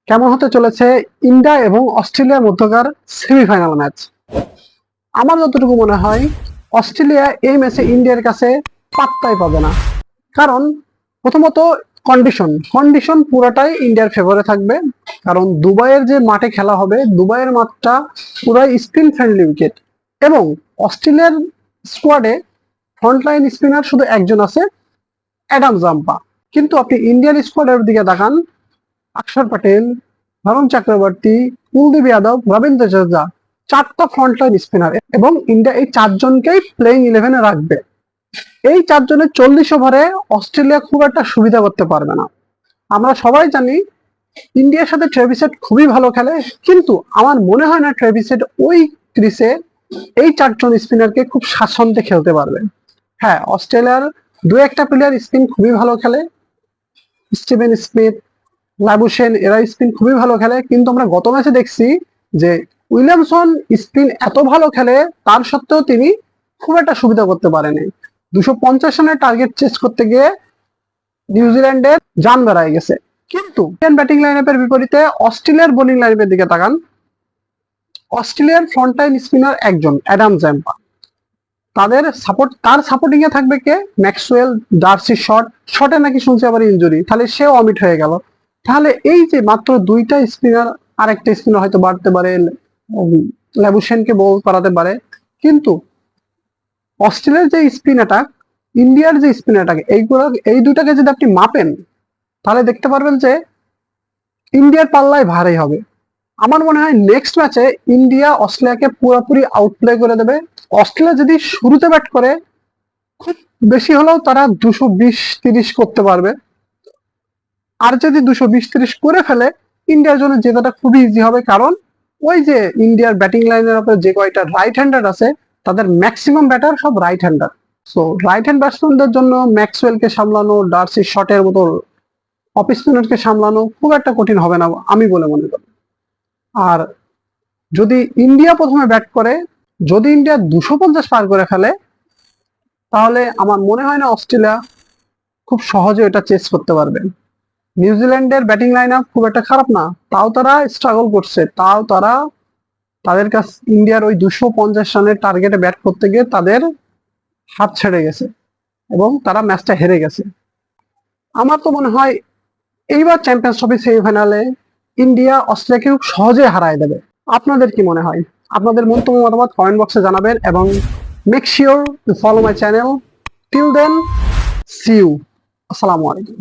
কেমন হতে চলেছে ইন্ডিয়া এবং অস্ট্রেলিয়ার মধ্যকার সেমিফাইনাল ম্যাচ। আমার যতটুকু মনে হয় অস্ট্রেলিয়া এই ম্যাচে ইন্ডিয়ার কাছে পাত্তাই পাবে না। কারণ প্রথমত কন্ডিশন পুরোটাই ইন্ডিয়ার ফেভারে থাকবে। কারণ দুবাইয়ের যে মাঠে খেলা হবে, দুবাইয়ের মাঠটা পুরাই স্পিন ফ্রেন্ডলি উইকেট, এবং অস্ট্রেলিয়ার স্কোয়াডে ফ্রন্টলাইন স্পিনার শুধু একজন আছে, অ্যাডাম জাম্পা। কিন্তু আপনি ইন্ডিয়ান স্কোয়াডের দিকে তাকান, অক্ষর প্যাটেল, ভারুণ চক্রবর্তী, কুলদীপ যাদব, রবীন্দ্র জাদেজা, চারটা ফ্রন্টলাইন স্পিনার, এবং ইন্ডিয়া এই চারজনকেই প্লেইং 11-এ রাখবে। এই চারজনের 40 ওভারে অস্ট্রেলিয়া খুব একটা সুবিধা করতে পারবে না। আমরা সবাই জানি ইন্ডিয়ার সাথে ট্রেভিস হেড খুবই ভালো খেলে, কিন্তু আমার মনে হয় না ট্রেভিস হেড ওই ক্রিসে এই চারজন স্পিনারকে খুব স্বাচ্ছন্দ্যে খেলতে পারবে। হ্যাঁ, অস্ট্রেলিয়ার দু একটা প্লেয়ার স্পিন খুবই ভালো খেলে, স্টিভেন স্মিথ, লাবুশেন, এরা স্পিন খুবই ভালো খেলে, কিন্তু আমরা গত ম্যাচে দেখছি যে উইলিয়ামসন স্পিন এত ভালো খেলে, তার সত্ত্বেও তিনি খুব একটা সুবিধা করতে পারেনি। 250 রানের টার্গেট চেস করতে গিয়ে নিউজিল্যান্ডের জান বেড়ায় গেছে। কিন্তু ব্যাটিং লাইন আপের বিপরীতে অস্ট্রেলিয়ার বোলিং লাইন আপের দিকে তাকান, অস্ট্রেলিয়ার ফ্রন্টলাইন স্পিনার একজন, অ্যাডাম জাম্পা। তার সাপোর্টিং এ থাকবে কে? ম্যাক্সওয়েল, ডার্সি শটে নাকি শুনছি আবার ইনজুরি, তাহলে সেও অমিট হয়ে গেল। তাহলে এই যে মাত্র দুইটা স্পিনার, আরেকটা স্পিনার হয়তো বাড়তে পারে, ল্যাবুশেনকে বল করাতে পারে, কিন্তু অস্ট্রেলিয়ার যে স্পিন অ্যাটাক, ইন্ডিয়ার যে স্পিন অ্যাটাক, এই দুটাকে যদি আপনি মাপেন, তাহলে দেখতে পারবেন যে ইন্ডিয়ার পাল্লায় ভারী হবে। আমার মনে হয় নেক্সট ম্যাচে ইন্ডিয়া অস্ট্রেলিয়াকে পুরোপুরি আউটপ্লে করে দেবে। অস্ট্রেলিয়া যদি শুরুতে ব্যাট করে, খুব বেশি হলেও তারা 220-30 করতে পারবে। আর যদি 220-30 করে ফেলে, ইন্ডিয়ার জন্য জেতাটা খুবই ইজি হবে। কারণ ওই যে ইন্ডিয়ার ব্যাটিং লাইনের উপরে যে কয়টা রাইট হ্যান্ডার আছে, তাদের ম্যাক্সিমাম ব্যাটার সব right hander. So right hand ব্যাটসম্যানদের জন্য ম্যাক্সওয়েলকে সামলানো, ডার্সি শটের মতো অফ স্পিনারকে সামলানো খুব একটা কঠিন হবে না আমি বলে মনে করি। আর যদি ইন্ডিয়া প্রথমে ব্যাট করে, যদি ইন্ডিয়া 250 পার করে ফেলে, তাহলে আমার মনে হয় না অস্ট্রেলিয়া খুব সহজে এটা চেস করতে পারবে। নিউজিল্যান্ডের ব্যাটিং লাইন আপ খুব একটা খারাপ না, তাও তারা স্ট্রাগল করছে, তাদের কাছে ইন্ডিয়ার ওই 250 রানের টার্গেটে ব্যাট করতে গিয়ে তাদের হাত ছেড়ে গেছে এবং তারা ম্যাচটা হেরে গেছে। আমার তো মনে হয় এইবার চ্যাম্পিয়ন্স ট্রফি সেমিফাইনালে ইন্ডিয়া অস্ট্রেলিয়াকে খুব সহজে হারায় দেবে। আপনাদের কি মনে হয়? আপনাদের মন্তব্য মতামত কমেন্ট বক্সে জানাবেন, এবং make sure to follow my channel. Till then, see you. আসসালামু আলাইকুম।